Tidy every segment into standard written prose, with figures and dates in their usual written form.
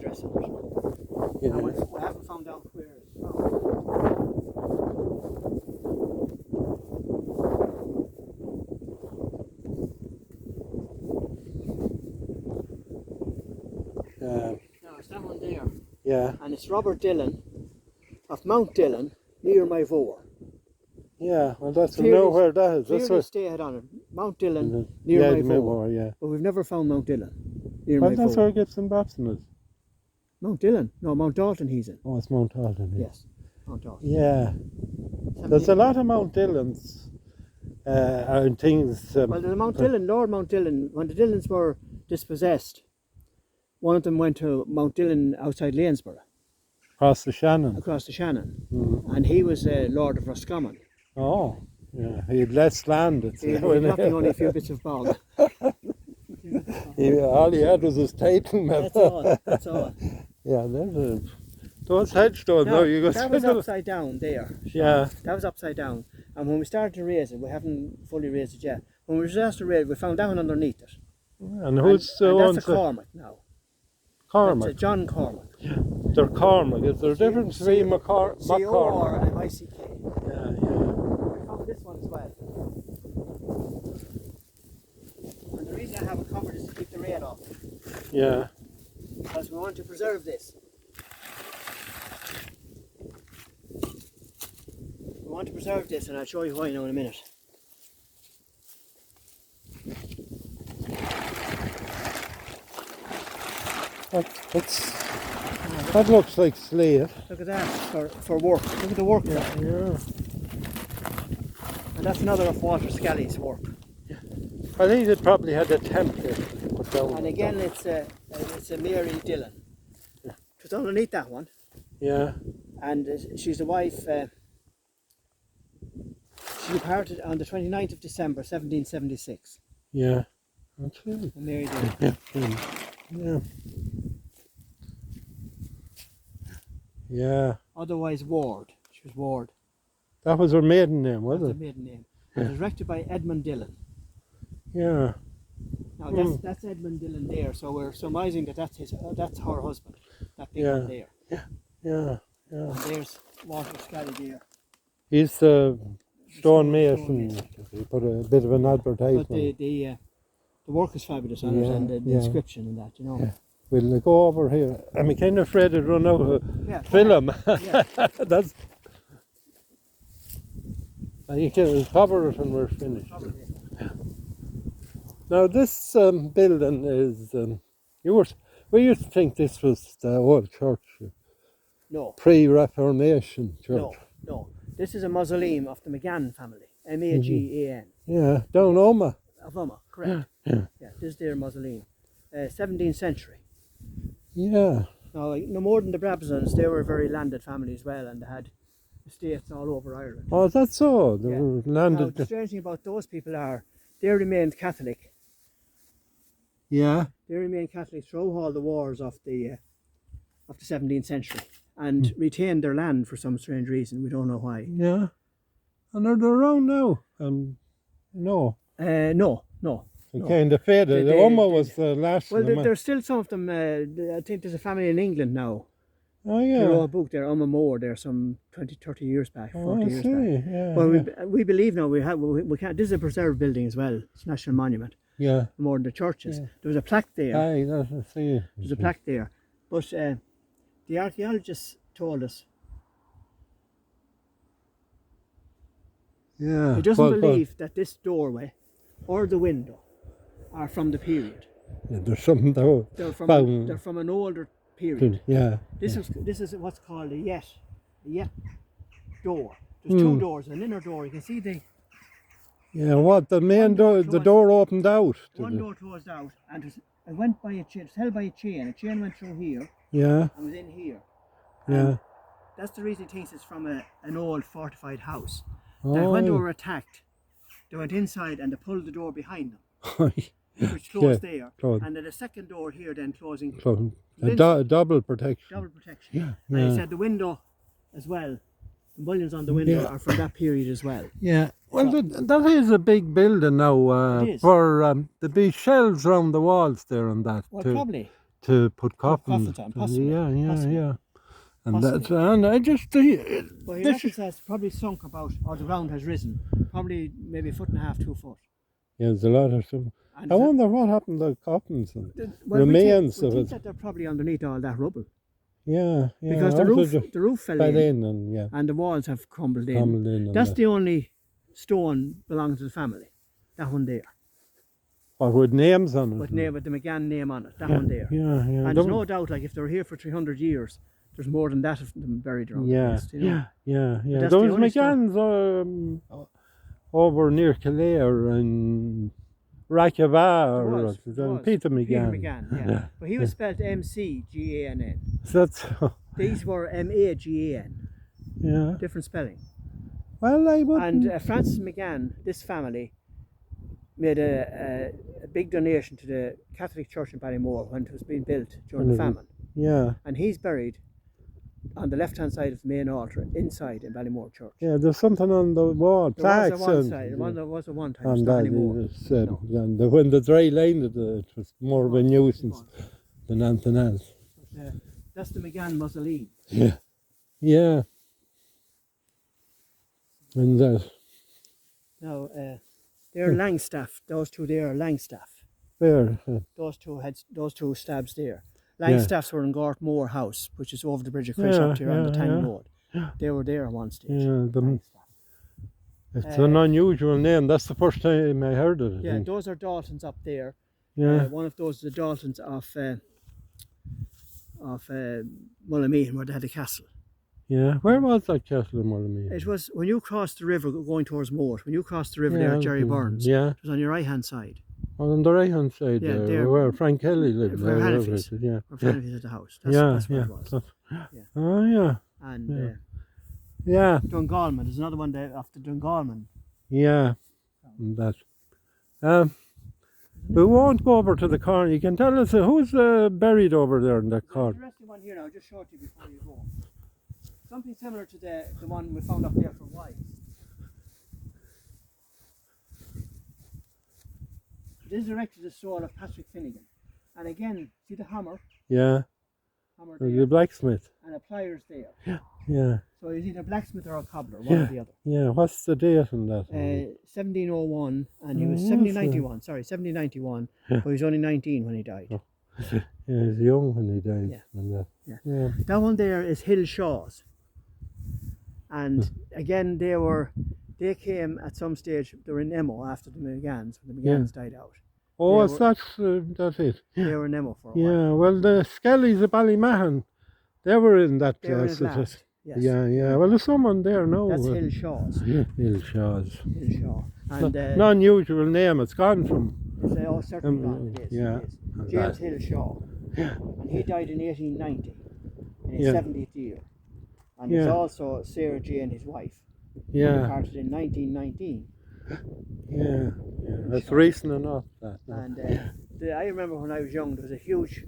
address on it. Yeah. And we haven't found out where it's from. No, it's that one there. Yeah. And it's Robert Dillon of Mount Dillon near my Vore. Yeah, well, that's where that is. That's Clearly stay ahead on it. Mount Dillon yeah, near the my Vore. yeah. But we've never found Mount Dillon near Well, my that's Vore. where Gibson Babson is. Mount Dillon? No, Mount Dalton he's in. Oh, it's Mount Dalton. Yeah. Yes, Mount Dalton. Yeah. There's a lot of Mount Dillons and things. Well, there's a Mount Dillon, Lord Mount Dillon. When the Dillons were dispossessed, one of them went to Mount Dillon outside Lanesborough. Across the Shannon. Across the Shannon. Mm. And he was Lord of Roscommon. Oh, yeah. He had less land. He had nothing, only a few bits of bog. All he had was his title. That's all. That's all. Yeah, those headstones. No, you got that was upside down there. Yeah. That was upside down. And when we started to raise it, we haven't fully raised it yet. When we started to raise it, we found down underneath it. And who's the and one? that's a Cormac now. Cormac. That's a John Cormac. They're Cormac. Is there a difference between McCormac? C-O-R and M-I-C-K. Yeah. We found this one as well. And the reason I have it covered is to keep the rain off. Yeah. Because we want to preserve this. We want to preserve this, and I'll show you why now in a minute. That looks like slate. Look at that for work. Look at the work there. Yeah. And that's another of Walter Scally's work. I think it probably had a template put down. And again, it's a Mary Dillon. Yeah. It was underneath that one. Yeah. And she's the wife. She departed on the 29th of December, 1776. Yeah. Okay. Mary Dillon. Yeah. Yeah. Otherwise Ward. She was Ward. That was her maiden name, was That's it? her maiden name. It was erected by Edmund Dillon. Yeah. Now that's Edmund Dillon there, so we're surmising that that's her husband. That big one there. Yeah. And there's Walter Scally there. He's the stonemason. He put a bit of an advertisement. But the work is fabulous on it, and the inscription and that, you know. Yeah. We'll go over here. I'm kind of afraid to run out of film. Yeah. That's. You can cover it when we're finished. Now this building is. We used to think this was the old church. No. Pre-Reformation church. No. This is a mausoleum of the McGann family. M-A-G-A-N. Yeah, down Omagh. Of Omagh, correct. Yeah. This is their mausoleum. 17th century. Yeah. Now, no more than the Brabazons, they were a very landed family as well, and they had estates all over Ireland. Oh, that's so. They were landed. Now, the strange thing about those people are, they remained Catholic. Yeah. They remained Catholic through all the wars of the 17th century, and retained their land for some strange reason. We don't know why. Yeah. And they're around now. No. No. They kind of faded. Omagh was the last. Well, there's still some of them. I think there's a family in England now. Oh yeah. They wrote a book there, Moore. There some 20, 30 years back, 40 years back. Yeah. Well, we believe now we can't. This is a preserved building as well. It's a national monument. Yeah. More than the churches. Yeah. There was a plaque there. Aye, that's see. There's a plaque there, but the archaeologists told us Yeah. he doesn't believe that this doorway or the window are from the period. Yeah, there's something there. They're from an older period. Yeah. This is what's called a yet door. There's two doors, an inner door. You can see the Yeah, what the main door? The door opened out. one door closed out, and it went by a chain. It's held by a chain. A chain went through here Yeah. and was in here. Yeah. That's the reason he thinks it's from an old fortified house. Oh, That when they were attacked, they went inside and they pulled the door behind them, yeah. which closed there. Closed. And then a second door here then closing. Double protection. Double protection. Yeah. And he said the window as well, the mullions on the window are from that period as well. Yeah. Well, that is a big building now. It is. For there'd be shelves around the walls there and that Well, too. probably. to put coffins. coffins on, possibly. Yeah. And Possibly. that's and I just Well, he this reckons that's probably sunk about, or the ground has risen, probably maybe a foot and a half, 2 foot. yeah, there's a lot of stuff. And I wonder what happened to the coffins and well, remains we of think it. that they're probably underneath all that rubble. Yeah. Because the roof fell in, and the walls have crumbled in. and That's the only stone belonging to the family. That one there. What with names on it? With the McGann name on it. That one there. Yeah. And there's no doubt, like if they were here for 300 years, there's more than that of them buried around the place, you know? Yeah. That's Those the only McGanns over near Kildare and Rakava or Peter McGann. Peter McGann, yeah. But he was spelled McGann. So that's These were MAGAN. yeah. Different spelling. Well, I would. And Francis McGann, this family, made a big donation to the Catholic Church in Ballymore when it was being built during the famine. Yeah. And he's buried on the left-hand side of the main altar inside in Ballymore Church. Yeah, there's something on the wall, plaques. There was a one time, and it's not anymore. And when the dry lined it was more of a nuisance than anything else. But, that's the McGann mausoleum. Yeah. And that. Now, they're Langstaff. Those two there are Langstaff. There. Those two stabs there. Langstaffs were in Gortmore House, which is over the bridge of Christchurch here on the Tang Road. They were there at one stage. Yeah, it's an unusual name. That's the first time I heard it. Yeah, those are Daltons up there. Yeah. One of those is the Daltons of Mullamean, where they had a castle. Yeah, where was that castle in Ballymore? It was when you crossed the river going towards Moat. When you crossed the river there at Jerry Burns, it was on your right hand side. On the right hand side there, where Frank Kelly lived. Where Hannafy's. Yeah. Where Hannafy's at the house. That's where it was. Oh yeah. And Dungalman, there's another one there after Dungalman. Yeah. And that. We won't go over to the corner. You can tell us who's buried over there in that corner. There's an interesting one here now, just short you before you go. Something similar to the one we found up there for Wise. This is erected the soul of Patrick Finnegan. And again, see the hammer? Yeah. Hammer The there, blacksmith. and a pliers there. Yeah. So he's either a blacksmith or a cobbler, one or the other. Yeah, what's the date on that? 1701, and he was 1791, but he was only 19 when he died. Oh. Yeah, he was young when he died. Yeah. And Yeah. That one there is Hill Shaw's. And again, they came at some stage, they were in Emo after the McGanns, when the McGanns died out. Oh, that's it. They were in Emo for a while. Yeah, well, the Skellys of Ballymahan, they were in that They were in place. it last, yes. Yeah. Well, there's someone there now. That's Hill Shaw's. Hill Shaw's. Hill Shaw. And An unusual name. It's gone from. it's certainly gone. It is. Yeah. It is. James Hill Shaw. And he died in 1890, in his 70th year. And there's also Sarah Jane, his wife. Yeah. He departed in 1919. Yeah. That's recent enough. That. And I remember when I was young, there was a huge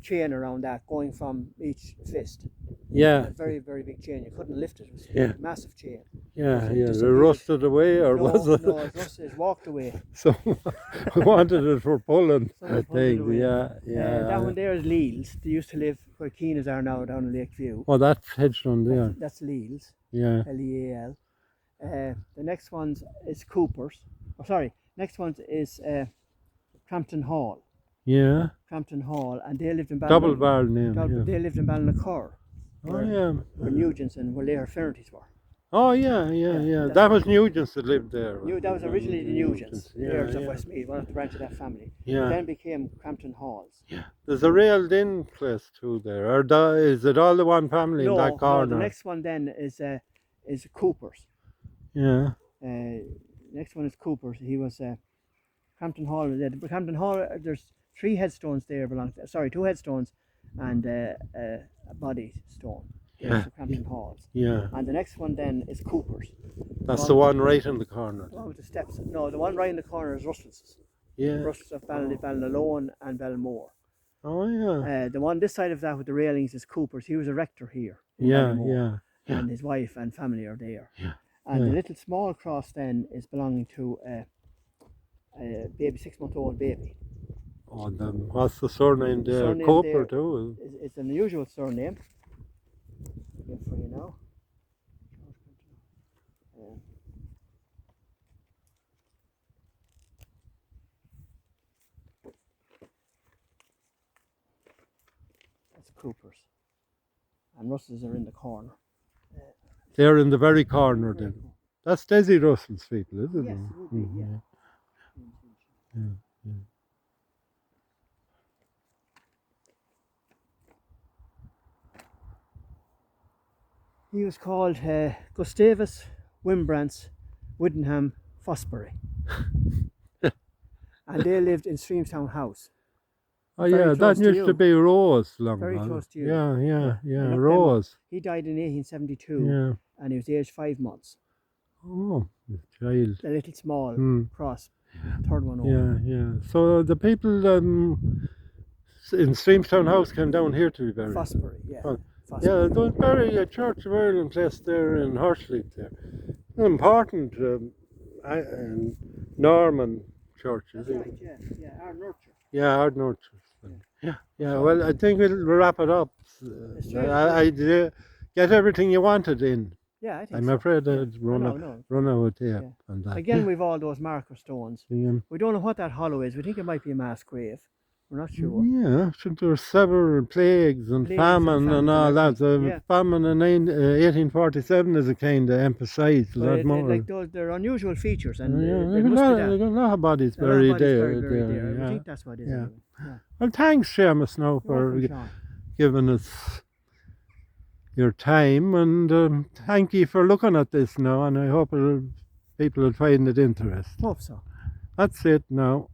chain around that going from each fist. Yeah. A very, very big chain. You couldn't lift it. It was a massive chain. Yeah. It rusted away, or was it? No, it rusted. It walked away. So we wanted it for pulling. I think. Yeah. That one there is Leals. They used to live where Keenas are now, down in Lakeview. Oh, that's Hedgeland there. That's Leals. Yeah. Leal. The next one is Cooper's. Oh, sorry. Next one is Crampton Hall. Yeah. Crampton Hall, and they lived in Double barrel name. They lived in Ballinacur. Oh yeah. Where Nugents and where Lair Fernities were. Oh yeah. That was Nugents that lived there. That was originally the Nugents, heirs of Westmeath, one of the branch of that family. Yeah. It then became Crampton Halls. Yeah. There's a railed in place too there. Or is it all the one family in that corner? No, the next one then is Cooper's. Yeah. Next one is Cooper's. He was Crampton Hall. Crampton Hall. There's 3 headstones there. Two headstones and a body stone. There's the Crampton Halls. Yeah. And the next one then is Cooper's. That's the one right in the corner. The one with the steps. No, the one right in the corner is Russell's. Yeah. Russell's of Ballinalone and Ballymore. Oh yeah. The one this side of that with the railings is Cooper's. He was a rector here. Yeah. And his wife and family are there. Yeah. And the little small cross then is belonging to a baby, 6-month-old baby. Oh, then what's the surname there? Surname Cooper there too. It's an unusual surname. Get for you now. That's Cooper's. And Russell's are in the corner. They're in the very corner then. That's Desi Russell's people, isn't Yes, it? it would be, yeah. Yeah. He was called Gustavus Wimbrandts Widdenham Fosbury. And they lived in Streamstown House. Oh Very yeah, that close to used you. to be Rose long Very ago. close to you. Yeah, Look them up. Rose. He died in 1872 Yeah. and he was aged 5 months. Oh, the child. A little small cross, third one over. Yeah. So the people in Streamstown House came down here to be buried. Fosbury, yeah. Oh, Fosbury. yeah, they bury a Church of Ireland place there in Horsley there. Important Norman churches. That's right, yeah, our nurture. Yeah, hard nurtures. Yeah. Well, I think we'll wrap it up. I get everything you wanted in. Yeah, I think I'm so. afraid I'd run out of tape on that. Again, we've all those marker stones. Yeah. We don't know what that hollow is. We think it might be a mass grave. We're not sure. Yeah, there were several plagues and famine and all that. The famine in 1847 is a kind of emphasised a lot more. Like those, they're unusual features, and they got a lot of bodies buried there. We think that's what it is. Yeah. Anyway. Yeah. Well, thanks, Seamus, now for giving us your time, and thank you for looking at this now, and I hope people will find it interesting. Hope so. That's it now.